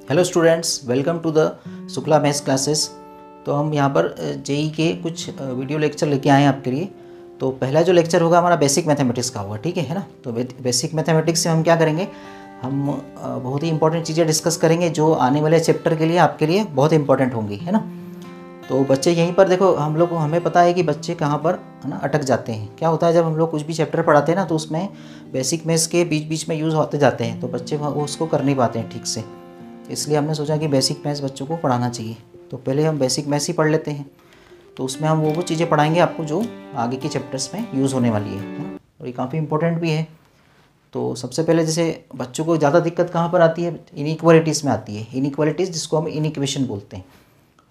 Hello students, welcome to the Shukla maths classes. तो हम यहाँ पर जेई के कुछ वीडियो लेक्चर लेके आए हैं आपके लिए। तो पहला जो लेक्चर होगा हमारा बेसिक मैथमेटिक्स का होगा, ठीक है ना। तो बेसिक मैथमेटिक्स से हम क्या करेंगे, हम बहुत ही इंपॉर्टेंट चीज़ें डिस्कस करेंगे जो आने वाले चैप्टर के लिए आपके लिए बहुत इंपॉर्टेंट होंगी, है ना। तो बच्चे यहीं पर देखो, हमें पता है कि बच्चे कहाँ पर है ना अटक जाते हैं। क्या होता है, जब हम लोग कुछ भी चैप्टर पढ़ाते हैं ना, तो उसमें बेसिक मैथ्स के बीच बीच में यूज़ होते जाते हैं, तो बच्चे वो उसको कर नहीं पाते हैं ठीक से। इसलिए हमने सोचा कि बेसिक मैथ्स बच्चों को पढ़ाना चाहिए। तो पहले हम बेसिक मैथ्स ही पढ़ लेते हैं। तो उसमें हम वो चीज़ें पढ़ाएंगे आपको जो आगे के चैप्टर्स में यूज़ होने वाली है ना, और ये काफ़ी इंपॉर्टेंट भी है। तो सबसे पहले जैसे बच्चों को ज़्यादा दिक्कत कहाँ पर आती है, इनइक्वालिटीज़ में आती है। इनइक्वालिटीज़ जिसको हम इनइक्वेशन बोलते हैं।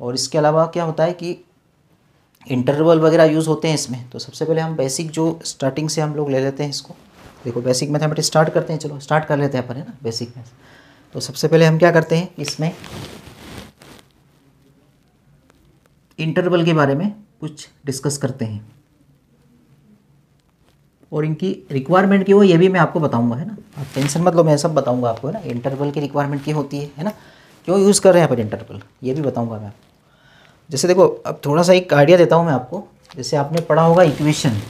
और इसके अलावा क्या होता है कि इंटरवल वगैरह यूज़ होते हैं इसमें। तो सबसे पहले हम बेसिक जो स्टार्टिंग से हम लोग ले लेते हैं इसको। देखो, बेसिक मैथमेटिक्स स्टार्ट करते हैं। चलो स्टार्ट कर लेते हैं अपन, है ना, बेसिक मैथ्स। तो सबसे पहले हम क्या करते हैं, इसमें इंटरवल के बारे में कुछ डिस्कस करते हैं, और इनकी रिक्वायरमेंट की ये भी मैं आपको बताऊंगा, है ना। आप टेंशन मत लो, मैं सब बताऊंगा आपको, है ना। इंटरवल की रिक्वायरमेंट की होती है ना, क्यों यूज़ कर रहे हैं अपन इंटरवल, ये भी बताऊंगा मैं आपको। जैसे देखो, अब थोड़ा सा एक आइडिया देता हूँ मैं आपको। जैसे आपने पढ़ा होगा इक्वेशन,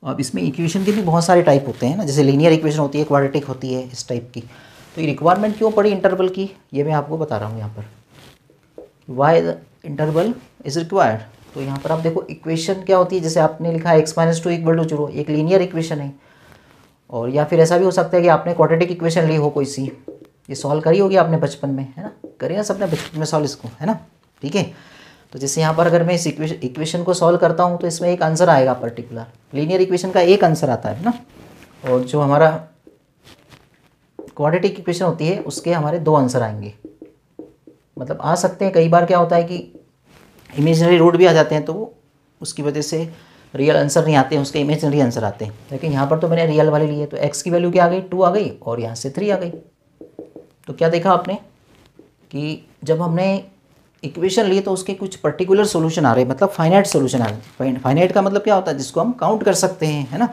अब इसमें इक्वेशन के भी बहुत सारे टाइप होते हैं ना। जैसे लीनियर इक्वेशन होती है, क्वाड्रेटिक होती है, इस टाइप की। तो ये रिक्वायरमेंट क्यों पड़ी इंटरवल की, ये मैं आपको बता रहा हूँ यहाँ पर। Why the interval is required. तो यहाँ पर आप देखो, इक्वेशन क्या होती है, जैसे आपने लिखा है x-2 = 0, एक लीनियर इक्वेशन है। और या फिर ऐसा भी हो सकता है कि आपने क्वाड्रेटिक इक्वेशन ली हो कोई सी, ये सॉल्व करी होगी आपने बचपन में, है ना। करी ना सबने बचपन में सॉल्व इसको, है ना, ठीक है। तो जैसे यहाँ पर अगर मैं इस इक्वेशन को सॉल्व करता हूँ तो इसमें एक आंसर आएगा पर्टिकुलर। लीनियर इक्वेशन का एक आंसर आता है ना, और जो हमारा क्वाड्रेटिक इक्वेशन होती है उसके हमारे दो आंसर आएंगे। मतलब आ सकते हैं, कई बार क्या होता है कि इमेजिनरी रूट भी आ जाते हैं, तो उसकी वजह से रियल आंसर नहीं आते हैं, उसके इमेजिनरी आंसर आते हैं। लेकिन यहाँ पर तो मैंने रियल वाले लिए, तो x की वैल्यू क्या आ गई, 2 आ गई, और यहाँ से 3 आ गई। तो क्या देखा आपने कि जब हमने इक्वेशन ली तो उसके कुछ पर्टिकुलर सॉल्यूशन आ रहे हैं, मतलब फाइनाइट सॉल्यूशन आ रहे हैं। फाइनाइट का मतलब क्या होता है, जिसको हम काउंट कर सकते हैं, है ना।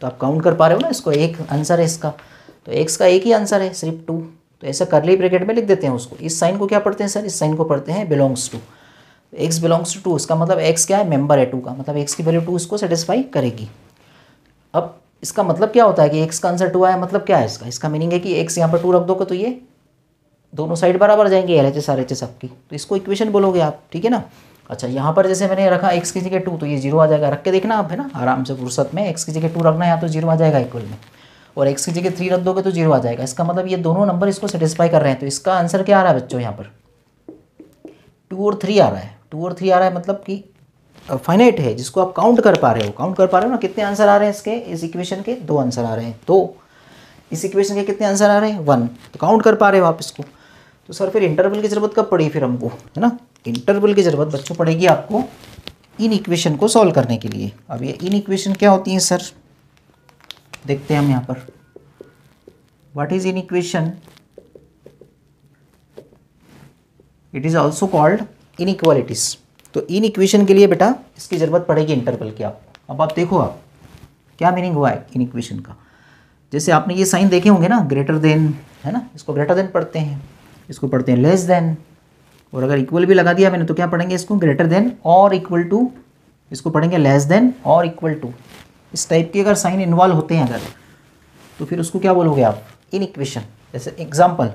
तो आप काउंट कर पा रहे हो ना इसको, एक आंसर है इसका। तो x का एक ही आंसर है, सिर्फ 2। तो ऐसा करली ब्रैकेट में लिख देते हैं उसको। इस साइन को क्या पढ़ते हैं सर, इस साइन को पढ़ते हैं belongs to. x belongs to 2, इसका मतलब x क्या है, मेंबर है 2 का, मतलब x की वैल्यू 2 इसको सेटिस्फाई करेगी। अब इसका मतलब क्या होता है कि x का आंसर 2 आया, मतलब क्या है इसका मीनिंग है कि x यहाँ पर 2 रख दोगे तो ये दोनों साइड बराबर जाएंगे, LHS RHS आपकी, तो इसको इक्वेशन बोलोगे आप, ठीक है ना। अच्छा, यहाँ पर जैसे मैंने रखा x की जगह 2, तो ये 0 आ जाएगा। रख के देखना आप, है ना, आराम से फुर्सत में। x की जगह 2 रखना है, या तो 0 आ जाएगा इक्वल में, और x की जगह 3 रख दोगे तो 0 आ जाएगा। इसका मतलब ये दोनों नंबर इसको सेटिस्फाई कर रहे हैं। तो इसका आंसर क्या आ रहा है बच्चों, यहाँ पर 2 और 3 आ रहा है। 2 और 3 आ रहा है, मतलब कि फाइनाइट है, जिसको आप काउंट कर पा रहे हो। काउंट कर पा रहे हो ना, कितने आंसर आ रहे हैं इसके, इस इक्वेशन के 2 आंसर आ रहे हैं। तो इस इक्वेशन के कितने आंसर आ रहे हैं, 1। तो काउंट कर पा रहे हो आप इसको। तो सर फिर इंटरवल की ज़रूरत कब पड़ी फिर हमको, है ना। इंटरवल की ज़रूरत बच्चों पड़ेगी आपको इन इक्वेशन को सॉल्व करने के लिए। अब ये इन इक्वेशन क्या होती हैं सर, देखते हैं हम यहाँ पर। What is in equation, it is also called inequalities. तो इन इक्वेशन के लिए बेटा इसकी ज़रूरत पड़ेगी इंटरवल की आपको। अब आप देखो, आप क्या मीनिंग हुआ है इन इक्वेशन का। जैसे आपने ये साइन देखे होंगे ना, ग्रेटर देन, है ना, इसको ग्रेटर देन पढ़ते हैं, इसको पढ़ते हैं लेस देन। और अगर इक्वल भी लगा दिया मैंने तो क्या पढ़ेंगे इसको, ग्रेटर देन और इक्वल टू। इसको पढ़ेंगे लेस देन और इक्वल टू। इस टाइप के अगर साइन इन्वॉल्व होते हैं अगर, तो फिर उसको क्या बोलोगे आप, इन इक्वेशन। जैसे एग्जाम्पल,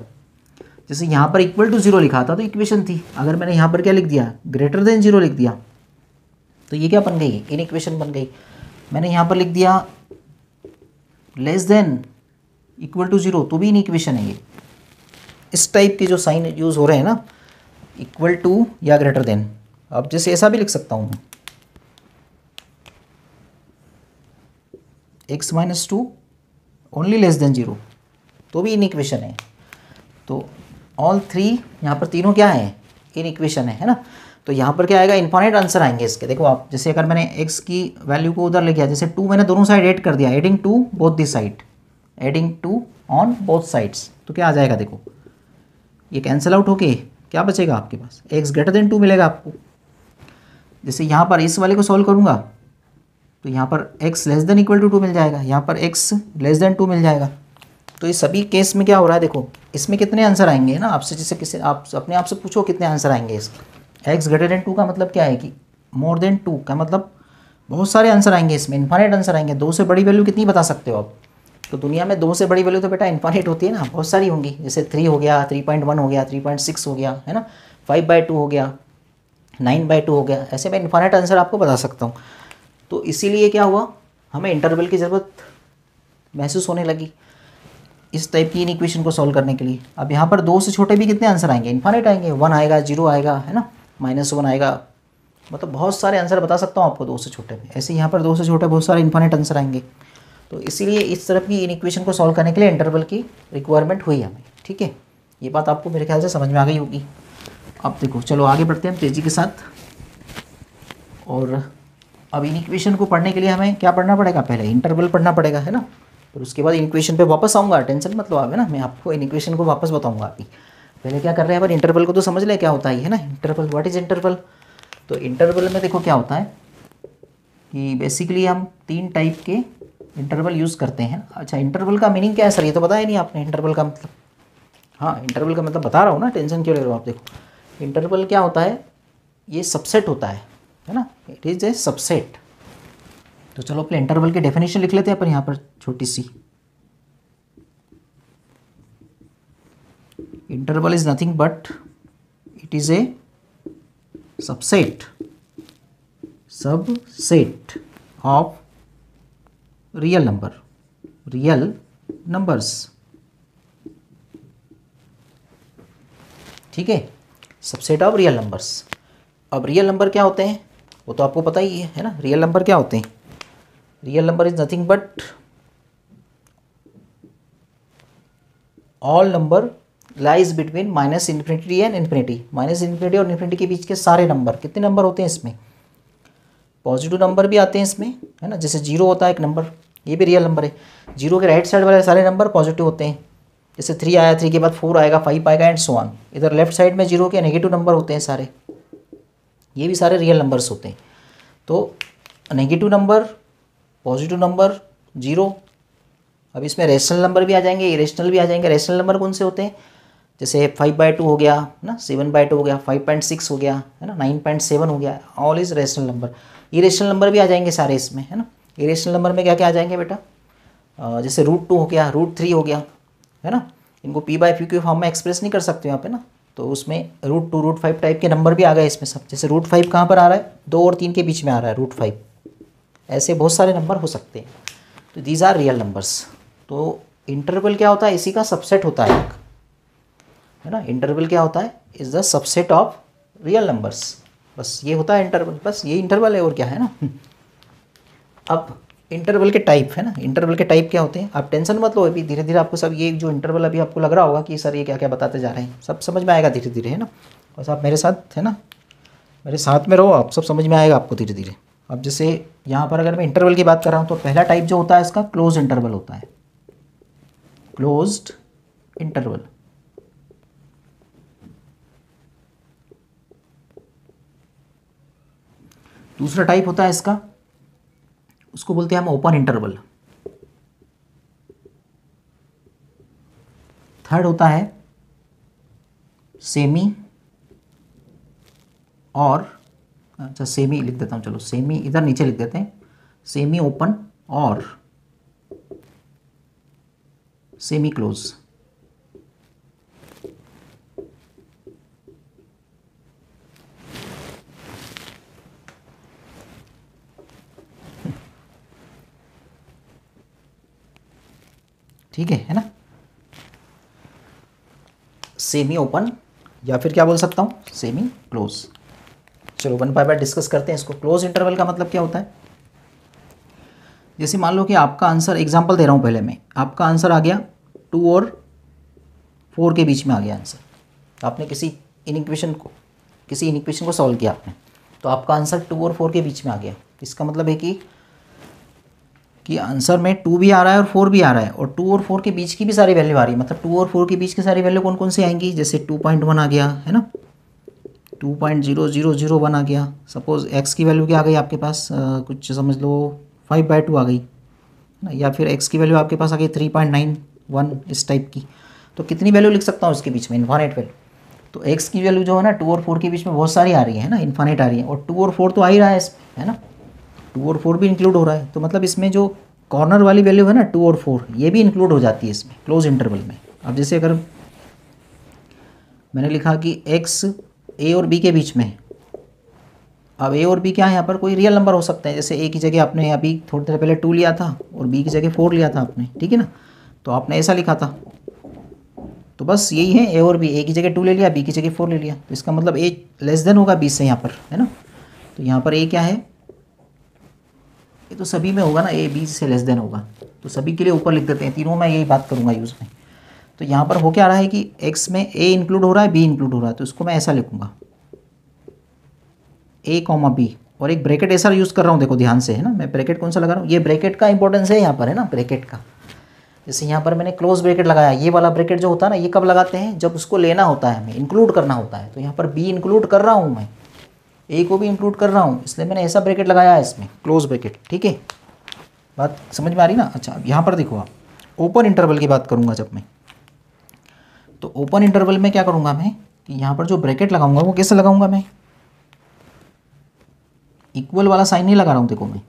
जैसे यहाँ पर इक्वल टू 0 लिखा था तो इक्वेशन थी। अगर मैंने यहाँ पर क्या लिख दिया, ग्रेटर देन 0 लिख दिया, तो ये क्या बन गई, इन इक्वेशन बन गई। मैंने यहाँ पर लिख दिया लेस देन इक्वल टू 0, तो भी इन इक्वेशन है ये। इस टाइप के जो साइन यूज़ हो रहे हैं ना, इक्वल टू या ग्रेटर देन। अब जैसे ऐसा भी लिख सकता हूँ, x-2 ओनली लेस देन 0, तो भी इन इक्वेशन है। तो ऑल 3 यहाँ पर तीनों क्या है, इन इक्वेशन है ना। तो यहाँ पर क्या आएगा, इनफाइनाइट आंसर आएंगे इसके। देखो आप, जैसे अगर मैंने x की वैल्यू को उधर ले गया, जैसे 2 मैंने दोनों साइड ऐड कर दिया, adding 2 both the side, adding 2 on both sides, तो क्या आ जाएगा, देखो ये कैंसिल आउट होके क्या बचेगा आपके पास, x ग्रेटर देन 2 मिलेगा आपको। जैसे यहाँ पर इस वाले को सॉल्व करूँगा तो यहाँ पर x less than equal to 2 मिल जाएगा, यहाँ पर x लेस देन 2 मिल जाएगा। तो इस सभी केस में क्या हो रहा है, देखो इसमें कितने आंसर आएंगे, है ना, आपसे जैसे किसी आप अपने आप से पूछो कितने आंसर आएंगे इसके। x ग्रेटर देन 2 का मतलब क्या है कि मोर देन 2 का मतलब बहुत सारे आंसर आएंगे इसमें, इन्फाइनाइट आंसर आएंगे। 2 से बड़ी वैल्यू कितनी बता सकते हो आप? तो दुनिया में 2 से बड़ी वैल्यू तो बेटा इन्फाइनाइट होती है ना, बहुत सारी होंगी। जैसे 3 हो गया, 3.1 हो गया, 3.6 हो गया, है ना, 5/2 हो गया, 9/2 हो गया, ऐसे मैं इन्फाइनाइट आंसर आपको बता सकता हूँ। तो इसीलिए क्या हुआ, हमें इंटरवल की ज़रूरत महसूस होने लगी इस टाइप की इन इक्वेशन को सॉल्व करने के लिए। अब यहाँ पर 2 से छोटे भी कितने आंसर आएंगे, इन्फाइनाइट आएंगे, 1 आएगा, 0 आएगा, है ना, -1 आएगा, मतलब बहुत सारे आंसर बता सकता हूँ आपको 2 से छोटे में। ऐसे यहाँ पर 2 से छोटे बहुत सारे इन्फाइनाइट आंसर आएंगे। तो इसीलिए इस तरफ की इन इक्वेशन को सॉल्व करने के लिए इंटरवल की रिक्वायरमेंट हुई हमें। ठीक है, ये बात आपको मेरे ख्याल से समझ में आ गई होगी। अब देखो चलो आगे बढ़ते हैं तेज़ी के साथ। और अब इन इक्वेशन को पढ़ने के लिए हमें क्या पढ़ना पड़ेगा, पहले इंटरवल पढ़ना पड़ेगा, है ना, फिर उसके बाद इन इक्वेशन पे वापस आऊँगा, टेंशन मत लो आप, है ना, मैं आपको इन इक्वेशन को वापस बताऊँगा। अभी पहले क्या कर रहे हैं, पर इंटरवल को तो समझ ले क्या होता है ना, इंटरवल, व्हाट इज़ इंटरवल। तो इंटरवल में देखो क्या होता है कि बेसिकली हम 3 टाइप के इंटरवल यूज़ करते हैं। अच्छा, इंटरवल का मीनिंग क्या है सर, ये तो बताया नहीं आपने इंटरवल का मतलब। हाँ, इंटरवल का मतलब बता रहा हूँ ना, टेंशन क्यों ले रहे हो आप। देखो इंटरवल क्या होता है, ये सबसेट होता है ना, इट इज़ ए सबसेट। तो चलो अपने इंटरवल की डेफिनेशन लिख लेते हैं पर यहाँ पर छोटी सी। Interval is nothing but it is a subset of real numbers. ठीक है, सबसेट ऑफ रियल नंबर्स। अब रियल नंबर क्या होते हैं वो तो आपको पता ही है ना। रियल नंबर क्या होते हैं, real number is nothing but all number lies between -∞ and infinity. -∞ और इन्फिनिटी के बीच के सारे नंबर। कितने नंबर होते हैं इसमें, पॉजिटिव नंबर भी आते हैं इसमें, है ना, जैसे 0 होता है एक नंबर, ये भी रियल नंबर है। 0 के राइट साइड वाले सारे नंबर पॉजिटिव होते हैं, जैसे 3 आया, 3 के बाद 4 आएगा, 5 आएगा एंड सो ऑन। इधर लेफ्ट साइड में 0 के नेगेटिव नंबर होते हैं सारे, ये भी सारे रियल नंबर्स होते हैं। तो नेगेटिव नंबर, पॉजिटिव नंबर, 0। अब इसमें रेशनल नंबर भी आ जाएंगे, इरेशनल भी आ जाएंगे। रेशनल नंबर कौन से होते हैं, जैसे 5/2 हो गया ना, 7/2 हो गया, 5.6 हो गया, है ना, 9.7 हो गया, all is rational number. Irrational number भी आ जाएंगे सारे इसमें, है ना। इरेशनल नंबर में क्या क्या आ जाएंगे बेटा, जैसे √2 हो गया, √3 हो गया, है ना। इनको p/q के फॉर्म में एक्सप्रेस नहीं कर सकते यहाँ पे ना, तो उसमें √2 √5 टाइप के नंबर भी आ गए इसमें सब। जैसे √5 कहाँ पर आ रहा है, 2 और 3 के बीच में आ रहा है √5। ऐसे बहुत सारे नंबर हो सकते हैं। तो दीज आर रियल नंबर्स। तो इंटरवल क्या होता है, इसी का सबसेट होता है ना। इंटरवल क्या होता है, is the subset of real numbers. बस ये होता है इंटरवल, बस ये इंटरवल है और क्या है ना। अब इंटरवल के टाइप है ना, इंटरवल के टाइप क्या होते हैं, आप टेंशन मत लो, अभी धीरे धीरे आपको सब ये जो इंटरवल अभी आपको लग रहा होगा कि सर ये क्या क्या बताते जा रहे हैं, सब समझ में आएगा धीरे धीरे, है ना। बस आप मेरे साथ, है ना, मेरे साथ में रहो, आप सब समझ में आएगा आपको धीरे धीरे। अब जैसे यहाँ पर अगर मैं इंटरवल की बात कर रहा हूँ तो पहला टाइप जो होता है इसका क्लोज इंटरवल होता है, क्लोज्ड इंटरवल। दूसरा टाइप होता है इसका, उसको बोलते हैं हम ओपन इंटरवल। थर्ड होता है सेमी, और अच्छा सेमी लिख देता हूँ, चलो सेमी इधर नीचे लिख देते हैं, सेमी ओपन और सेमी क्लोज। ठीक है ना, सेमी ओपन या फिर क्या बोल सकता हूँ, सेमी क्लोज। चलो वन बाय वन डिस्कस करते हैं इसको। क्लोज इंटरवल का मतलब क्या होता है, जैसे मान लो कि आपका आंसर, एग्जांपल दे रहा हूँ पहले मैं, आपका आंसर आ गया 2 और 4 के बीच में आ गया आंसर। तो आपने किसी इनइक्वेशन को सॉल्व किया आपने, तो आपका आंसर 2 और 4 के बीच में आ गया। इसका मतलब है कि आंसर में 2 भी आ रहा है और 4 भी आ रहा है, और 2 और 4 के बीच की भी सारी वैल्यू आ रही है। मतलब 2 और 4 के बीच की सारी वैल्यू कौन कौन सी आएंगी, जैसे 2.1 आ गया, है ना, 2.0001 आ गया। सपोज x की वैल्यू क्या आ गई आपके पास, कुछ समझ लो 5/2 आ गई ना, या फिर x की वैल्यू आपके पास आ गई 3.91 इस टाइप की। तो कितनी वैल्यू लिख सकता हूँ इसके बीच में? इन्फानेट वैल्यू। तो x की वैल्यू जो है ना 2 और 4 के बीच में बहुत सारी आ रही है ना, इन्फानेट आ रही है, और 2 और 4 तो आ ही रहा है इसमें, है ना, 2 और 4 भी इंक्लूड हो रहा है। तो मतलब इसमें जो कॉर्नर वाली वैल्यू है ना 2 और 4 ये भी इंक्लूड हो जाती है इसमें क्लोज इंटरवल में। अब जैसे अगर मैंने लिखा कि x a और b के बीच में, अब a और b क्या है यहाँ पर? कोई रियल नंबर हो सकता है। जैसे a की जगह आपने अभी थोड़ी देर पहले 2 लिया था और b की जगह 4 लिया था आपने, ठीक है ना, तो आपने ऐसा लिखा था। तो बस यही है, a और b, a की जगह 2 ले लिया, b की जगह 4 ले लिया, तो इसका मतलब a लेस देन होगा b से यहाँ पर, है ना। तो यहाँ पर a क्या है? ये तो सभी में होगा ना, a b से लेस देन होगा, तो सभी के लिए ऊपर लिख देते हैं, तीनों में यही बात करूँगा यूज़ में। तो यहाँ पर हो क्या रहा है कि x में a इंक्लूड हो रहा है, b इंक्लूड हो रहा है, तो इसको मैं ऐसा लिखूँगा a, b, और एक ब्रैकेट ऐसा यूज़ कर रहा हूँ, देखो ध्यान से, है ना, मैं ब्रैकेट कौन सा लगा रहा हूँ, ये ब्रैकेट का इंपॉर्टेंस है यहाँ पर, है ना, ब्रैकेट का। जैसे यहाँ पर मैंने क्लोज ब्रैकेट लगाया, ये वाला ब्रैकेट जो होता है ना, ये कब लगाते हैं? जब उसको लेना होता है हमें, इंक्लूड करना होता है। तो यहाँ पर b इंक्लूड कर रहा हूँ मैं, a को भी इंक्लूड कर रहा हूँ, इसलिए मैंने ऐसा ब्रैकेट लगाया है इसमें, क्लोज ब्रैकेट, ठीक है। बात समझ में आ रही ना? अच्छा, अब यहाँ पर देखो, आप ओपन इंटरवल की बात करूँगा जब मैं, तो ओपन इंटरवल में क्या करूँगा मैं कि यहाँ पर जो ब्रैकेट लगाऊंगा वो कैसे लगाऊंगा मैं? इक्वल वाला साइन नहीं लगा रहा हूँ, देखो मैं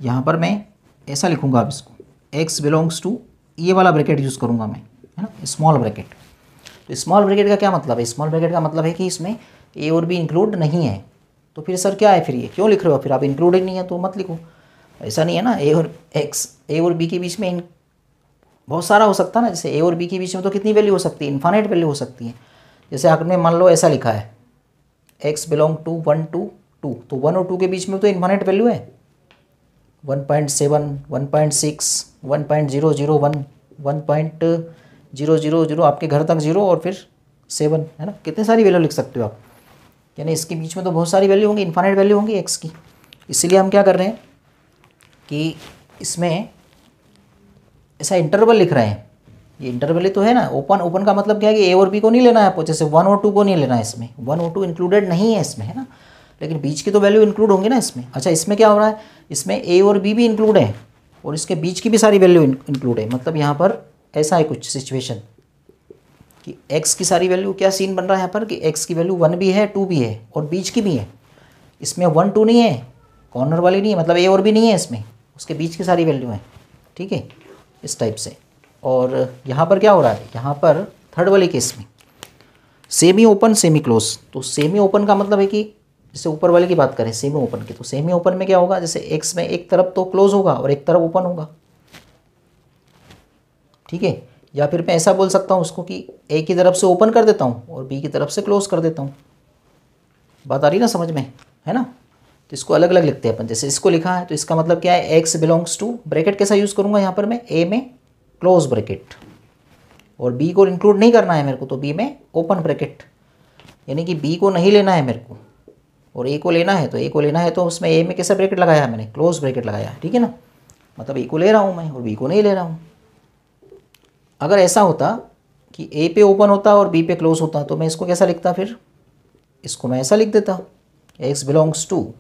यहाँ पर मैं ऐसा लिखूंगा, अब इसको x बिलोंग्स टू, ये वाला ब्रैकेट यूज़ करूँगा मैं, है ना, स्मॉल ब्रैकेट। तो स्मॉल ब्रैकेट का क्या मतलब है? स्मॉल ब्रैकेट का मतलब है कि इसमें a और b इंक्लूड नहीं है। तो फिर सर क्या है फिर, ये क्यों लिख रहे हो? फिर आप इंक्लूड ही नहीं है तो मत लिखो, ऐसा नहीं है ना। a और b के बीच में बहुत सारा हो सकता है ना, जैसे a और b के बीच में तो कितनी वैल्यू हो सकती है? इन्फानेट वैल्यू हो सकती है। जैसे आपने मान लो ऐसा लिखा है x बिलोंग टू 1 to 2, तो 1 और 2 के बीच में तो इन्फानेट वैल्यू है, 1.7, 1.6, 1.001, 1.000, आपके घर तक 0 और फिर 7, है ना, कितनी सारी वैल्यू लिख सकते हो आप। यानी इसके बीच में तो बहुत सारी वैल्यू होंगी, इन्फानेट वैल्यू होंगी x की। इसीलिए हम क्या कर रहे हैं कि इसमें ऐसा इंटरवल लिख रहे हैं। ये इंटरवल ही तो है ना। ओपन का मतलब क्या है कि a और b को नहीं लेना है आपको, जैसे 1 और 2 को नहीं लेना है इसमें, 1 और 2 इंक्लूडेड नहीं है इसमें, है ना, लेकिन बीच की तो वैल्यू इंक्लूड होंगी ना इसमें। अच्छा, इसमें क्या हो रहा है? इसमें a और b भी इंक्लूड है और इसके बीच की भी सारी वैल्यू इंक्लूड है। मतलब यहाँ पर ऐसा है कुछ सिचुएशन कि x की सारी वैल्यू, क्या सीन बन रहा है यहाँ पर कि x की वैल्यू 1 भी है, 2 भी है और बीच की भी है। इसमें 1, 2 नहीं है, कॉर्नर वाली नहीं है, मतलब a और b नहीं है इसमें, उसके बीच की सारी वैल्यू है, ठीक है, इस टाइप से। और यहाँ पर क्या हो रहा है? यहाँ पर थर्ड वाले केस में सेमी ओपन सेमी क्लोज। तो सेमी ओपन का मतलब है कि जैसे ऊपर वाले की बात करें सेमी ओपन की, तो सेमी ओपन में क्या होगा? जैसे x में एक तरफ तो क्लोज होगा और एक तरफ ओपन होगा, ठीक है। या फिर मैं ऐसा बोल सकता हूँ उसको कि a की तरफ से ओपन कर देता हूँ और b की तरफ से क्लोज कर देता हूँ। बात आ रही ना समझ में, है ना। तो इसको अलग अलग लिखते हैं अपन। जैसे इसको लिखा है तो इसका मतलब क्या है? x बिलोंग्स टू, ब्रैकेट कैसा यूज़ करूँगा यहाँ पर मैं? a में क्लोज ब्रैकेट, और b को इंक्लूड नहीं करना है मेरे को, तो b में ओपन ब्रैकेट, यानी कि b को नहीं लेना है मेरे को और a को लेना है। तो a को लेना है तो उसमें a में कैसा ब्रैकेट लगाया मैंने? क्लोज ब्रैकेट लगाया है, ठीक है ना। मतलब a को ले रहा हूँ मैं और b को नहीं ले रहा हूँ। अगर ऐसा होता कि a पे ओपन होता और b पे क्लोज होता तो मैं इसको कैसा लिखता? फिर इसको मैं ऐसा लिख देता, x बिलोंग्स टू,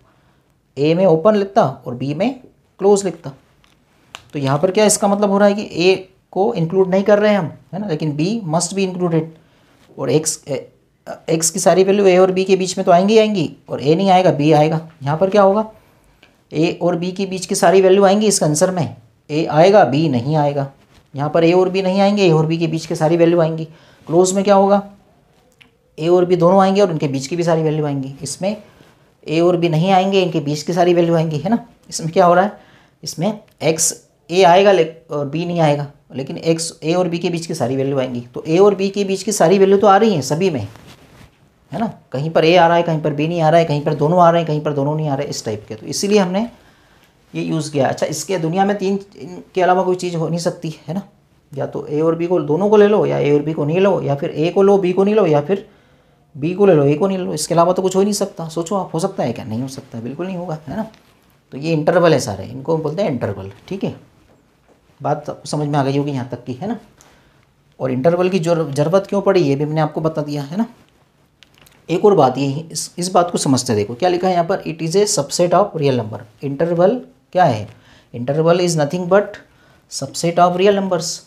a में ओपन लिखता और b में क्लोज लिखता। तो यहाँ पर क्या इसका मतलब हो रहा है कि a को इंक्लूड नहीं कर रहे हैं हम, है ना, लेकिन b मस्ट बी इंक्लूडेड। और x की सारी वैल्यू a और b के बीच में तो आएंगी और a नहीं आएगा, b आएगा। यहाँ पर क्या होगा? a और b के बीच की सारी वैल्यू आएंगी इस आंसर में, a आएगा, b नहीं आएगा। यहाँ पर a और b नहीं आएंगे, a और b के बीच की सारी वैल्यू आएंगी। क्लोज में क्या होगा? a और b दोनों आएंगे और इनके बीच की भी सारी वैल्यू आएंगी। इसमें a और b नहीं आएंगे, इनके बीच की सारी वैल्यू आएंगी, है ना। इसमें क्या हो रहा है? इसमें x a आएगा और b नहीं आएगा, लेकिन x a और b के बीच की सारी वैल्यू आएंगी। तो a और b के बीच की सारी वैल्यू तो आ रही हैं सभी में, है ना। कहीं पर a आ रहा है, कहीं पर b नहीं आ रहा है, कहीं पर दोनों आ रहे हैं, कहीं पर दोनों नहीं आ रहे, इस टाइप के। तो इसीलिए हमने ये यूज़ किया। अच्छा, इसके दुनिया में 3 के अलावा कोई चीज़ हो नहीं सकती, है ना। या तो a और b को दोनों को ले लो, या a और b को नहीं लो, या फिर a को लो b को नहीं लो, या फिर b को ले लो a को नहीं लो। इसके अलावा तो कुछ हो ही नहीं सकता। सोचो आप, हो सकता है क्या? नहीं हो सकता, बिल्कुल नहीं होगा, है ना। तो ये इंटरवल है सारे, इनको बोलते हैं इंटरवल, ठीक है। बात समझ में आ गई होगी यहाँ तक की, है ना। और इंटरवल की ज़रूरत क्यों पड़ी ये भी मैंने आपको बता दिया, है ना। एक और बात, ये इस बात को समझते हैं। देखो क्या लिखा है यहाँ पर, it is a subset of real number. Interval क्या है, interval is nothing but subset of real numbers.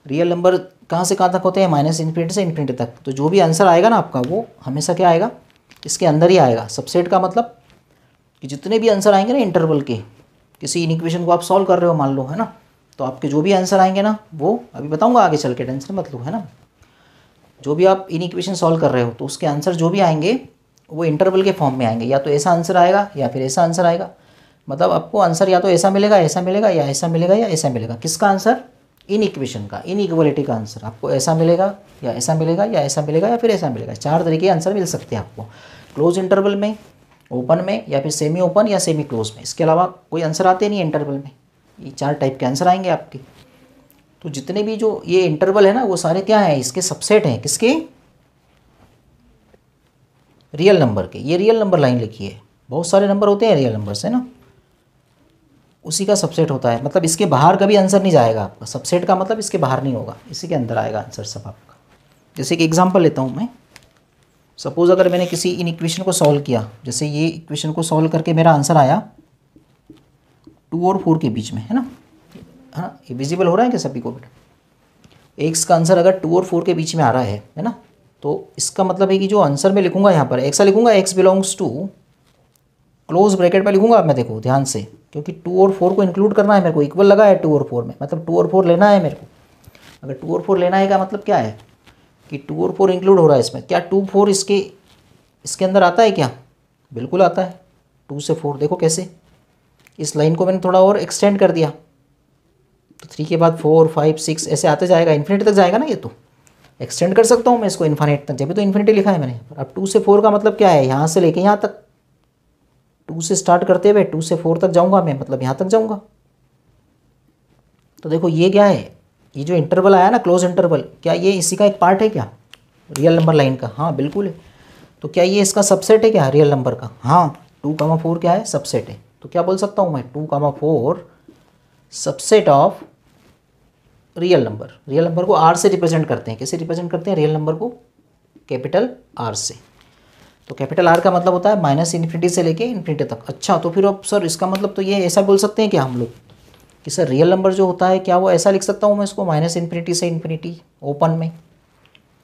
Real number कहाँ से कहाँ तक होते हैं, माइनस इन्फिनिटी से इन्फिनिटी तक। तो जो भी आंसर आएगा ना आपका, वो हमेशा क्या आएगा, इसके अंदर ही आएगा। सबसेट का मतलब कि जितने भी आंसर आएंगे ना इंटरवल के, किसी इक्वेशन को आप सॉल्व कर रहे हो मान लो, है ना, तो आपके जो भी आंसर आएंगे ना, वो अभी बताऊँगा आगे चल के, टेंशन मत लो, है ना। जो भी आप इन इक्वेशन सॉल्व कर रहे हो तो उसके आंसर जो भी आएंगे वो इंटरवल के फॉर्म में आएंगे। या तो ऐसा आंसर आएगा या फिर ऐसा आंसर आएगा। मतलब आपको आंसर या तो ऐसा मिलेगा, ऐसा मिलेगा, या ऐसा मिलेगा, या ऐसा मिलेगा। किसका आंसर, इन इक्वेशन का, इन इक्वलिटी का आंसर आपको ऐसा मिलेगा, या ऐसा मिलेगा, या ऐसा मिलेगा, या फिर ऐसा मिलेगा। 4 तरीके के आंसर मिल सकते हैं आपको, क्लोज इंटरवल में, ओपन में, या फिर सेमी ओपन या सेमी क्लोज में। इसके अलावा कोई आंसर आते नहीं है इंटरवल में। ये 4 टाइप के आंसर आएंगे आपके। तो जितने भी जो ये इंटरवल है ना, वो सारे क्या है, इसके सबसेट हैं। किसके, रियल नंबर के। ये रियल नंबर लाइन लिखी है, बहुत सारे नंबर होते हैं रियल नंबर्स, है ना, उसी का सबसेट होता है। मतलब इसके बाहर कभी आंसर नहीं जाएगा आपका। सबसेट का मतलब इसके बाहर नहीं होगा, इसी के अंदर आएगा आंसर सब आपका। जैसे कि एग्जांपल लेता हूँ मैं। सपोज अगर मैंने किसी इन इक्वेशन को सॉल्व किया, जैसे ये इक्वेशन को सॉल्व करके मेरा आंसर आया 2 और 4 के बीच में, है ना, हाँ ये विजिबल हो रहा है क्या सभी को बेटा। एक्स का आंसर अगर 2 और 4 के बीच में आ रहा है ना, तो इसका मतलब है कि जो आंसर मैं लिखूंगा यहाँ पर ऐसा लिखूंगा, x belongs to, close bracket में लिखूंगा। मैं देखो ध्यान से, क्योंकि 2 और 4 को इंक्लूड करना है मेरे को, इक्वल लगा है 2 और 4 में, मतलब 2 और 4 लेना है मेरे को। अगर 2 और 4 लेना है का मतलब क्या है कि 2 और 4 इंक्लूड हो रहा है इसमें। क्या 2 4 इसके अंदर आता है क्या, बिल्कुल आता है। 2 से 4 देखो कैसे, इस लाइन को मैंने थोड़ा और एक्सटेंड कर दिया, तो 3 के बाद 4 5 6 ऐसे आते जाएगा, इन्फिनिटी तक जाएगा ना। ये तो एक्सटेंड कर सकता हूँ मैं इसको इन्फिनिटी तक, जब भी तो इन्फिनिटी लिखा है मैंने। अब 2 से 4 का मतलब क्या है, यहाँ से लेके यहाँ तक, 2 से स्टार्ट करते हुए 2 से 4 तक जाऊँगा मैं, मतलब यहाँ तक जाऊँगा। तो देखो ये क्या है, ये जो इंटरवल आया ना क्लोज इंटरवल, क्या ये इसी का एक पार्ट है क्या, रियल नंबर लाइन का। हाँ बिल्कुल है। तो क्या ये इसका सबसेट है क्या रियल नंबर का। हाँ 2, 4 क्या है, सबसेट है। तो क्या बोल सकता हूँ मैं, 2, 4 subset of real number. Real number को आर से रिप्रेजेंट करते हैं। कैसे रिप्रेजेंट करते हैं रियल नंबर को, कैपिटल आर से। तो कैपिटल आर का मतलब होता है माइनस इन्फिनिटी से लेके इन्फिनिटी तक। अच्छा तो फिर अब सर इसका मतलब तो ये ऐसा बोल सकते हैं क्या हम लोग कि सर रियल नंबर जो होता है क्या वो ऐसा लिख सकता हूँ मैं इसको, माइनस इन्फिनिटी से इन्फिनिटी ओपन में,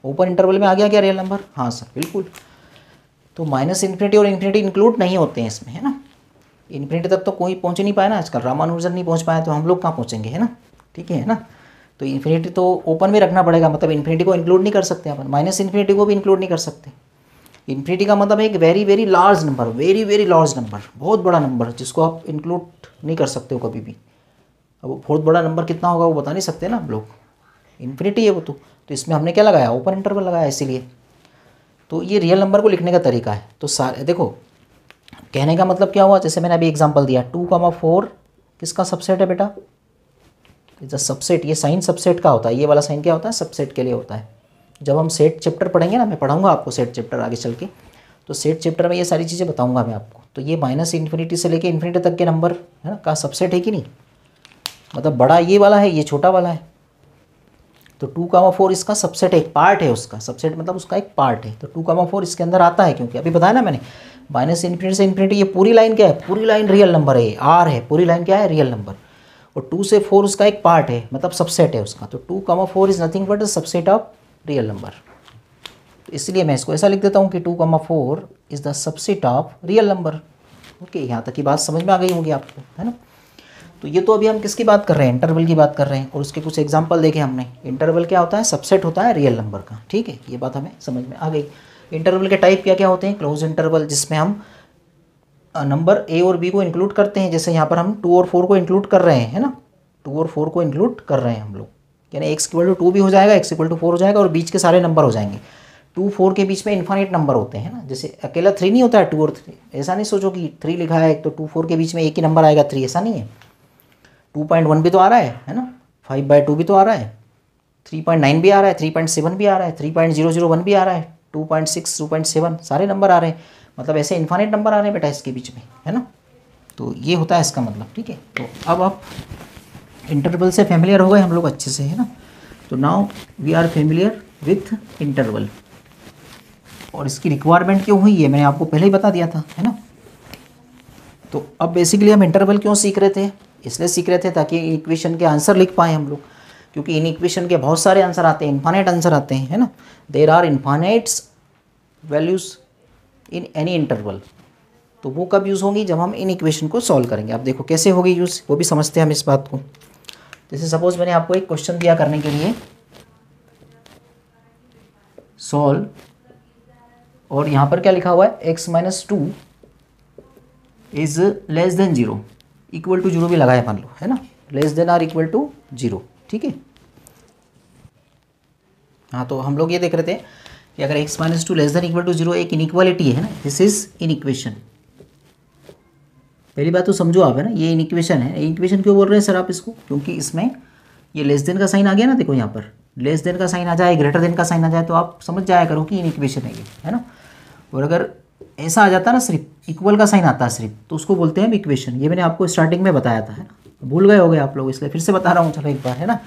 ओपन इंटरवल में आ गया क्या रियल नंबर। हाँ सर बिल्कुल। तो माइनस इन्फिनिटी और इन्फिनिटी इंक्लूड नहीं होते हैं इसमें, है ना। इन्फिनिटी तक तो कोई पहुँच नहीं पाया ना आजकल, रामानुजन नहीं पहुँच पाया, तो हम लोग कहाँ पहुँचेंगे, है ना। ठीक है ना। तो इन्फिनिटी तो ओपन में रखना पड़ेगा, मतलब इन्फिनिटी को इंक्लूड नहीं कर सकते अपन, माइनस इन्फिनिटी को भी इंक्लूड नहीं कर सकते। इन्फिनिटी का मतलब एक very very large number, very very large number, बहुत बड़ा नंबर जिसको आप इंक्लूड नहीं कर सकते हो कभी भी। अब बहुत बड़ा नंबर कितना होगा वो बता नहीं सकते ना हम लोग, इन्फिनिटी है वो तो इसमें हमने क्या लगाया, ओपन इंटरवल लगाया इसीलिए। तो ये रियल नंबर को लिखने का तरीका है। तो सारे देखो कहने का मतलब क्या हुआ, जैसे मैंने अभी एग्जांपल दिया 2, 4 किसका सबसेट है बेटा, इज अ सबसेट। ये साइन सबसेट का होता है, ये वाला साइन क्या होता है, सबसेट के लिए होता है। जब हम सेट चैप्टर पढ़ेंगे ना, मैं पढ़ाऊंगा आपको सेट चैप्टर आगे चल के, तो सेट चैप्टर में ये सारी चीज़ें बताऊंगा मैं आपको। तो ये माइनस इन्फिनिटी से लेके इन्फिनिटी तक के नंबर है ना का सबसेट है कि नहीं, मतलब बड़ा ये वाला है, ये छोटा वाला है। तो 2, 4 इसका सबसेट है, एक पार्ट है उसका। सबसेट मतलब उसका एक पार्ट है। तो 2, 4 इसके अंदर आता है, क्योंकि अभी बताया ना मैंने माइनस इन्फिनिटी से इन्फिनिटी, ये पूरी लाइन क्या है, पूरी लाइन रियल नंबर है, आर है, पूरी लाइन क्या है रियल नंबर। और 2 से 4 उसका एक पार्ट है, मतलब सबसेट है उसका। तो 2, 4 is nothing but the subset of real number. तो इसलिए मैं इसको ऐसा लिख देता हूँ कि 2, 4 is the subset of real number. Okay, यहाँ तक की बात समझ में आ गई होगी आपको, है ना। तो ये तो अभी हम किसकी बात कर रहे हैं, इंटरवल की बात कर रहे हैं, और उसके कुछ एग्जांपल देखे हमने। इंटरवल क्या होता है, सबसेट होता है रियल नंबर का। ठीक है, ये बात हमें समझ में आ गई। इंटरवल के टाइप क्या क्या होते हैं, क्लोज इंटरवल जिसमें हम नंबर ए और बी को इंक्लूड करते हैं, जैसे यहाँ पर हम 2 और 4 को इंक्लूड कर रहे हैं, है ना। 2 और 4 को इंक्लूड कर रहे हैं हम लोग, यानी x=2 भी हो जाएगा, x=4 हो जाएगा, और बीच के सारे नंबर हो जाएंगे। 2, 4 के बीच में इन्फिनिट नंबर होते हैं ना, जैसे अकेला 3 नहीं होता है 2 और 3। ऐसा नहीं सोचो कि 3 लिखा है तो 2, 4 के बीच में एक ही नंबर आएगा 3, ऐसा नहीं है। 2.1 भी तो आ रहा है ना, 5/2 भी तो आ रहा है, 3.9 भी आ रहा है, 3.7 भी आ रहा है, 3.001 भी आ रहा है, 2.6, 2.7 सारे नंबर आ रहे हैं। मतलब ऐसे इन्फिनिट नंबर आ रहे हैं बेटा इसके बीच में, है ना। तो ये होता है इसका मतलब। ठीक है, तो अब आप इंटरवल से फेमिलियर हो गए हम लोग अच्छे से, है ना। तो now we are familiar with interval. और इसकी रिक्वायरमेंट क्यों हुई है मैंने आपको पहले ही बता दिया था, है ना। तो अब बेसिकली हम इंटरवल क्यों सीख रहे थे, इसलिए सीख रहे थे ताकि इक्वेशन के आंसर लिख पाएँ हम लोग, क्योंकि इन इक्वेशन के बहुत सारे आंसर आते हैं, इन्फाइनाइट आंसर आते हैं, है ना। There are infinites values in any interval. तो वो कब यूज़ होंगी, जब हम इन इक्वेशन को सॉल्व करेंगे। अब देखो कैसे होगी यूज़, वो भी समझते हैं हम इस बात को। जैसे सपोज मैंने आपको एक क्वेश्चन दिया करने के लिए, सॉल्व, और यहाँ पर क्या लिखा हुआ है, x-2 is less than 0, equal to 0 भी लगाए मान लो, है ना, less than or equal to 0, ठीक है। हाँ, तो हम लोग ये देख रहे थे कि अगर x-2 less than equal to 0 एक इनइक्वालिटी है ना, दिस इज इन इक्वेशन। पहली बात तो समझो आप, है ना, ये इन इक्वेशन है। इक्वेशन क्यों बोल रहे हैं सर आप इसको, क्योंकि इसमें ये लेस देन का साइन आ गया ना, देखो यहाँ पर लेस देन का साइन आ जाए, ग्रेटर देन का साइन आ जाए, तो आप समझ जाया करो कि इन इक्वेशन है ये, है ना। और अगर ऐसा आ जाता ना, सिर्फ इक्वल का साइन आता है सिर्फ, तो उसको बोलते हैं इक्वेशन। ये मैंने आपको स्टार्टिंग में बताया था, है ना, भूल गए होगे आप लोग, इसलिए फिर से बता रहा हूँ, चलो एक बार, है ना।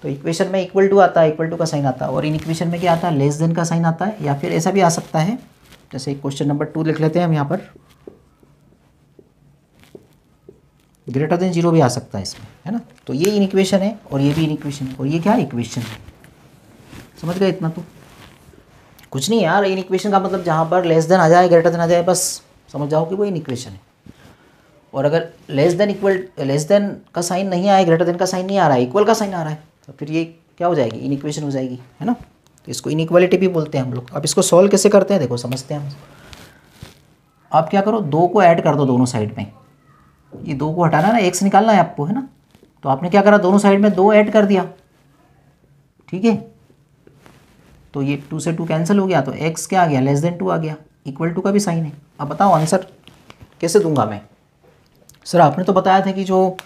तो इक्वेशन में इक्वल टू आता है, इक्वल टू का साइन आता है, और इन इक्वेशन में क्या आता है, लेस देन का साइन आता है, या फिर ऐसा भी आ सकता है, जैसे क्वेश्चन नंबर 2 लिख लेते हैं हम यहाँ पर, ग्रेटर देन 0 भी आ सकता है इसमें, है ना। तो ये इन इक्वेशन है और ये भी इन इक्वेशन है, और ये क्या है, इक्वेशन है। समझ गए इतना तो, कुछ नहीं यार। इन इक्वेशन का मतलब जहाँ पर लेस देन आ जाए, ग्रेटर देन आ जाए, बस समझ जाओ कि वो इन इक्वेशन है। और अगर लेस देन का साइन नहीं आया, ग्रेटर देन का साइन नहीं आ रहा है, इक्वल का साइन आ रहा है, तो फिर ये क्या हो जाएगी, इन इक्वेशन हो जाएगी, है ना। तो इसको इनइक्वालिटी भी बोलते हैं हम लोग। अब इसको सॉल्व कैसे करते हैं, देखो समझते हैं हम। आप क्या करो, 2 को ऐड कर दो दोनों साइड में, ये 2 को हटाना है ना, x निकालना है आपको, है ना। तो आपने क्या करा, दोनों साइड में 2 ऐड कर दिया, ठीक है। तो ये 2 से 2 कैंसिल हो गया, तो x क्या आ गया, लेस देन 2 आ गया, इक्वल टू का भी साइन है। अब बताओ आंसर कैसे दूंगा मैं। सर आपने तो बताया था कि जो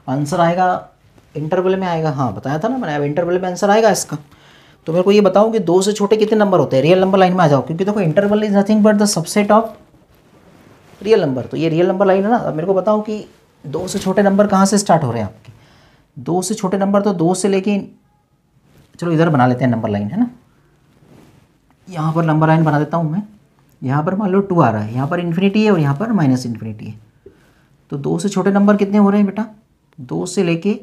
आंसर आएगा इंटरवल में आएगा, हाँ बताया था ना मैंने, अब इंटरवल में आंसर आएगा इसका। तो मेरे को ये बताओ कि 2 से छोटे कितने नंबर होते हैं, रियल नंबर लाइन में आ जाओ, क्योंकि देखो interval is nothing but the subset of real number. तो ये रियल नंबर लाइन है ना। अब मेरे को बताओ कि 2 से छोटे नंबर कहाँ से स्टार्ट हो रहे हैं आपके, 2 से छोटे नंबर तो 2 से लेके, चलो इधर बना लेते हैं नंबर लाइन, है ना। यहाँ पर नंबर लाइन बना देता हूँ मैं। यहाँ पर मान लो 2 आ रहा है, यहाँ पर इन्फिनिटी है और यहाँ पर माइनस इन्फिनिटी है। तो 2 से छोटे नंबर कितने हो रहे हैं बेटा, 2 से लेके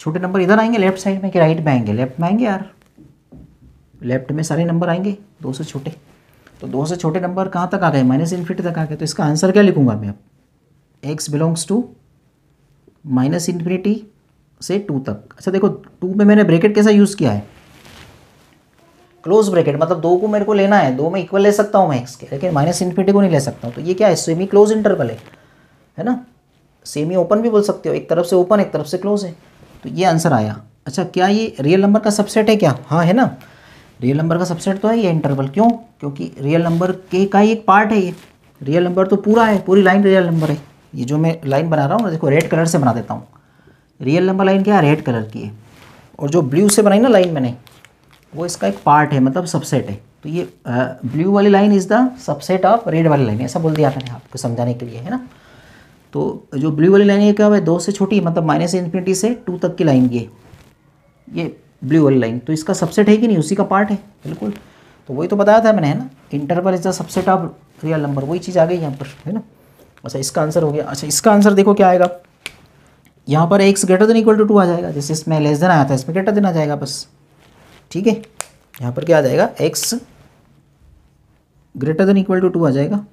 छोटे नंबर इधर आएंगे लेफ्ट साइड में कि राइट में आएंगे, लेफ्ट में आएंगे यार, लेफ्ट में सारे नंबर आएंगे 2 से छोटे। तो 2 से छोटे नंबर कहाँ तक आ गए, माइनस इन्फिनिटी तक आ गए। तो इसका आंसर क्या लिखूंगा मैं अब, x belongs to minus infinity से 2 तक। अच्छा देखो 2 में मैंने ब्रैकेट कैसा यूज़ किया है, क्लोज ब्रैकेट, मतलब 2 को मेरे को लेना है, 2 में इक्वल ले सकता हूँ मैं x के, लेकिन माइनस इन्फिनिटी को नहीं ले सकता हूँ। तो ये क्या है, सेमी क्लोज इंटरवल है ना। सेमी ओपन भी बोल सकते हो, एक तरफ से ओपन एक तरफ से क्लोज है। तो ये आंसर आया। अच्छा क्या ये रियल नंबर का सबसेट है क्या, हाँ है ना, रियल नंबर का सबसेट तो है ये इंटरवल। क्यों, क्योंकि रियल नंबर के का ही एक पार्ट है ये, रियल नंबर तो पूरा है, पूरी लाइन रियल नंबर है। ये जो मैं लाइन बना रहा हूँ ना, देखो रेड कलर से बना देता हूँ, रियल नंबर लाइन क्या है, रेड कलर की है, और जो ब्लू से बनाई ना लाइन मैंने, वो इसका एक पार्ट है, मतलब सबसेट है। तो ये ब्लू वाली line is the subset of red वाली लाइन, ऐसा बोल दिया मैंने आपको समझाने के लिए, है ना। तो जो ब्लू वाली लाइन है क्या है, 2 से छोटी, मतलब माइनस इन्फिनिटी से 2 तक की लाइन, ये ब्लू वाली लाइन, तो इसका सबसेट है कि नहीं, उसी का पार्ट है बिल्कुल। तो वही तो बताया था मैंने, है ना, interval is the subset of real number, वही चीज़ आ गई यहाँ पर, है ना। अच्छा इसका आंसर हो गया। अच्छा इसका आंसर देखो क्या आएगा, यहाँ पर x greater than equal to 2 आ जाएगा, जैसे इसमें लेस देन आया था इसमें ग्रेटर देन आ जाएगा बस, ठीक है। यहाँ पर क्या आ जाएगा, x greater than equal to 2 आ जाएगा,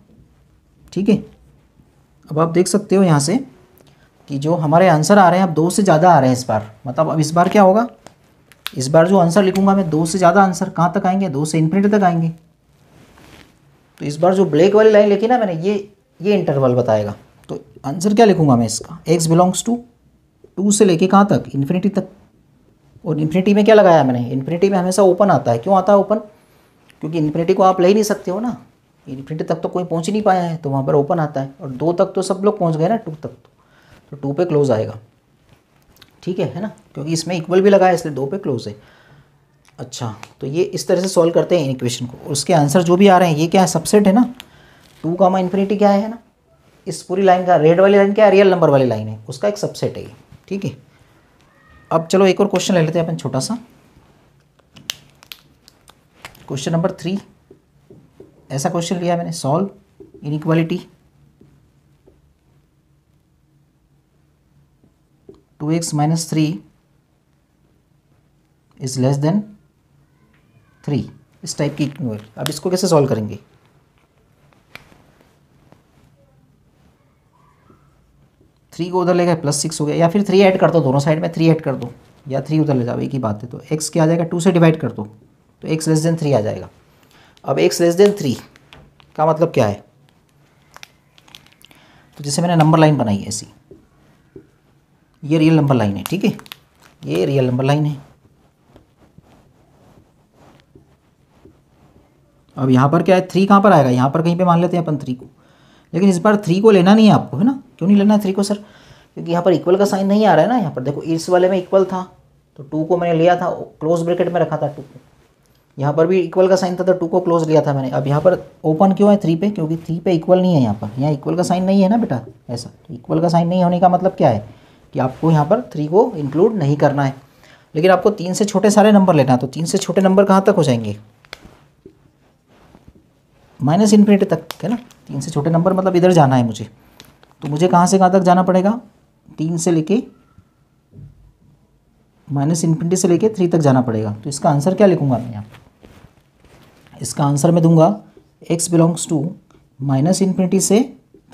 ठीक है। अब आप देख सकते हो यहाँ से कि जो हमारे आंसर आ रहे हैं अब 2 से ज़्यादा आ रहे हैं इस बार। मतलब अब इस बार क्या होगा, इस बार जो आंसर लिखूंगा मैं, 2 से ज़्यादा आंसर कहाँ तक आएंगे, 2 से इन्फिनिटी तक आएंगे। तो इस बार जो ब्लैक वाली लाइन लिखी ना मैंने, ये इंटरवल बताएगा। तो आंसर क्या लिखूंगा मैं इसका, x बिलोंग्स टू 2 से लेके कहाँ तक, इन्फिनिटी तक। और इन्फिनिटी में क्या लगाया मैंने, इन्फिनिटी में हमेशा ओपन आता है। क्यों आता है ओपन, क्योंकि इन्फिनिटी को आप ले ही नहीं सकते हो ना, इन्फिनिटी तक तो कोई पहुँच ही नहीं पाया है, तो वहाँ पर ओपन आता है। और 2 तक तो सब लोग पहुँच गए ना, 2 तक तो 2 पे क्लोज आएगा, ठीक है ना, क्योंकि इसमें इक्वल भी लगा है इसलिए 2 पे क्लोज है। अच्छा तो ये इस तरह से सॉल्व करते हैं इन इक्वेशन को। उसके आंसर जो भी आ रहे हैं ये क्या है, सबसेट है ना, 2 कामा इन्फिनिटी क्या है ना, इस पूरी लाइन का, रेड वाली लाइन क्या है, रियल नंबर वाली लाइन है, उसका एक सबसेट है ये, ठीक है। अब चलो एक और क्वेश्चन ले लेते हैं अपन छोटा सा, क्वेश्चन नंबर 3। ऐसा क्वेश्चन लिया मैंने, solve inequality 2x minus 3 is less then 3, इस टाइप की इक्वेशन। अब इसको कैसे सॉल्व करेंगे? थ्री को उधर ले गए +6 हो गया, या फिर 3 ऐड कर दो, दोनों साइड में 3 ऐड कर दो, या 3 उधर ले जाओ, एक ही बात है। तो x क्या आ जाएगा, 2 से डिवाइड कर दो तो x लेस देन 3 आ जाएगा। अब x लेस देन 3 का मतलब क्या है? तो जैसे मैंने नंबर लाइन बनाई है ऐसी, ये रियल नंबर लाइन है, ठीक है, ये रियल नंबर लाइन है। अब यहाँ पर क्या है, 3 कहाँ पर आएगा, यहाँ पर कहीं पे मान लेते हैं अपन 3 को, लेकिन इस बार 3 को लेना नहीं है आपको, है ना। क्यों नहीं लेना है 3 को सर? क्योंकि यहाँ पर इक्वल का साइन नहीं आ रहा है ना। यहाँ पर देखो इस वाले में इक्वल था तो 2 को मैंने लिया था, क्लोज ब्रैकेट में रखा था 2 को। यहाँ पर भी इक्वल का साइन था तो 2 को क्लोज लिया था मैंने। अब यहाँ पर ओपन क्यों है 3 पे? क्योंकि 3 पे इक्वल नहीं है, यहाँ पर यहाँ इक्वल का साइन नहीं है ना बेटा, ऐसा। तो इक्वल का साइन नहीं होने का मतलब क्या है कि आपको यहाँ पर 3 को इंक्लूड नहीं करना है। लेकिन आपको 3 से छोटे सारे नंबर लेना है, तो 3 से छोटे नंबर कहाँ तक हो जाएंगे, -∞ तक, है ना। 3 से छोटे नंबर मतलब इधर जाना है मुझे, तो मुझे कहाँ से कहाँ तक जाना पड़ेगा, 3 से लेके -∞ से लेके 3 तक जाना पड़ेगा। तो इसका आंसर क्या लिखूंगा मैं यहाँ? इसका आंसर मैं दूंगा x बिलोंग्स टू -∞ से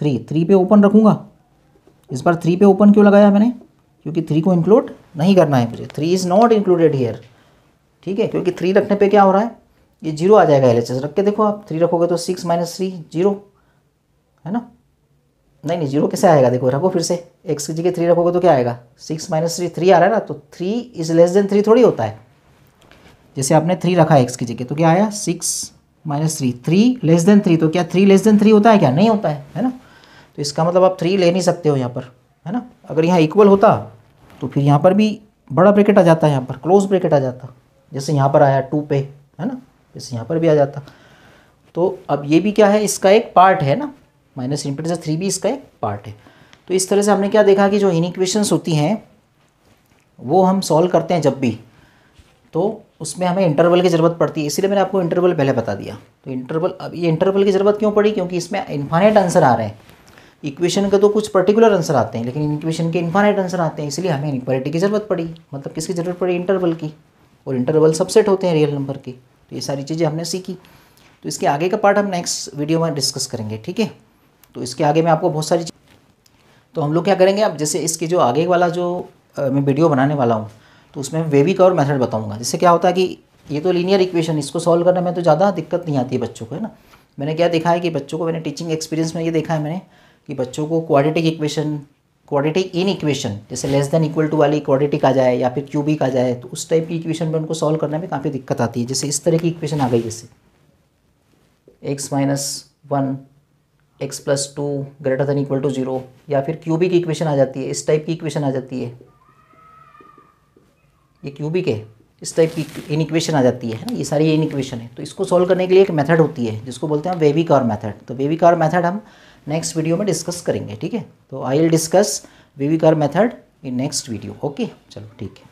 3 पे ओपन रखूँगा। इस बार 3 पे ओपन क्यों लगाया मैंने? क्योंकि 3 को इंक्लूड नहीं करना है मुझे, 3 इज़ नॉट इंक्लूडेड हियर, ठीक है। क्योंकि 3 रखने पे क्या हो रहा है, ये 0 आ जाएगा। LHS रख के देखो आप, 3 रखोगे तो 6 - 3 0, है ना। नहीं 0 कैसे आएगा, देखो रखो फिर से, x की जगह 3 रखोगे तो क्या आएगा, 6 - 3 3 आ रहा है ना। तो 3 इज लेस देन 3 थोड़ी होता है। जैसे आपने 3 रखा x की जगह तो क्या आया, 6 - 3, 3 लेस देन 3, तो क्या 3 लेस देन 3 होता है क्या? नहीं होता है ना। तो इसका मतलब आप 3 ले नहीं सकते हो यहाँ पर, है ना। अगर यहाँ इक्वल होता तो फिर यहाँ पर भी बड़ा ब्रैकेट आ जाता है, यहाँ पर क्लोज ब्रैकेट आ जाता, जैसे यहाँ पर आया 2 पे, है ना, जैसे यहाँ पर भी आ जाता। तो अब ये भी क्या है, इसका एक पार्ट है ना, -∞ से 3 भी इसका एक पार्ट है। तो इस तरह से हमने क्या देखा कि जो इनइक्वेशंस होती हैं वो हम सॉल्व करते हैं जब भी, तो उसमें हमें इंटरवल की ज़रूरत पड़ती है। इसीलिए मैंने आपको इंटरवल पहले बता दिया। तो इंटरवल, अब ये इंटरवल की ज़रूरत क्यों पड़ी? क्योंकि इसमें इन्फाइनाइट आंसर आ रहे हैं। इक्वेशन का तो कुछ पर्टिकुलर आंसर आते हैं, लेकिन इक्वेशन के इन्फाइनाइट आंसर आते हैं, इसलिए हमें इनइक्वालिटी की ज़रूरत पड़ी। मतलब किसकी ज़रूरत पड़ी? इंटरवल की। और इंटरवल सबसेट होते हैं रियल नंबर के। तो ये सारी चीज़ें हमने सीखी। तो इसके आगे का पार्ट हम नेक्स्ट वीडियो में डिस्कस करेंगे, ठीक है। तो इसके आगे मैं आपको बहुत सारी तो हम लोग क्या करेंगे, अब जैसे इसके जो आगे वाला जो मैं वीडियो बनाने वाला हूँ तो उसमें वेवी कर्व मेथड बताऊँगा। जिससे क्या होता है कि ये तो लीनियर इक्वेशन, इसको सॉल्व करने में तो ज़्यादा दिक्कत नहीं आती है बच्चों को, है ना। मैंने क्या देखा है कि बच्चों को, मैंने टीचिंग एक्सपीरियंस में ये देखा है मैंने कि बच्चों को quadratic equation, quadratic in equation, जैसे लेस देन इक्वल टू वाली क्वाड्रेटिक आ जाए या फिर क्यूबिक आ जाए, तो उस टाइप की इक्वेशन में उनको सॉल्व करने में काफ़ी दिक्कत आती है। जैसे इस तरह की इक्वेशन आ गई, जैसे x - 1 x + 2 > 0, या फिर क्यूबिक इक्वेशन आ जाती है, इस टाइप की इक्वेशन आ जाती है, ये क्यूबिक है, इस टाइप की इन इक्वेशन आ जाती है ना। ये सारी इन इक्वेशन है। तो इसको सॉल्व करने के लिए एक मेथड होती है जिसको बोलते हैं वेवी कर्व मेथड। तो वेवी कर्व मेथड हम नेक्स्ट वीडियो में डिस्कस करेंगे, ठीक है। तो I will discuss wavy curve method in next video. Okay, चलो ठीक है।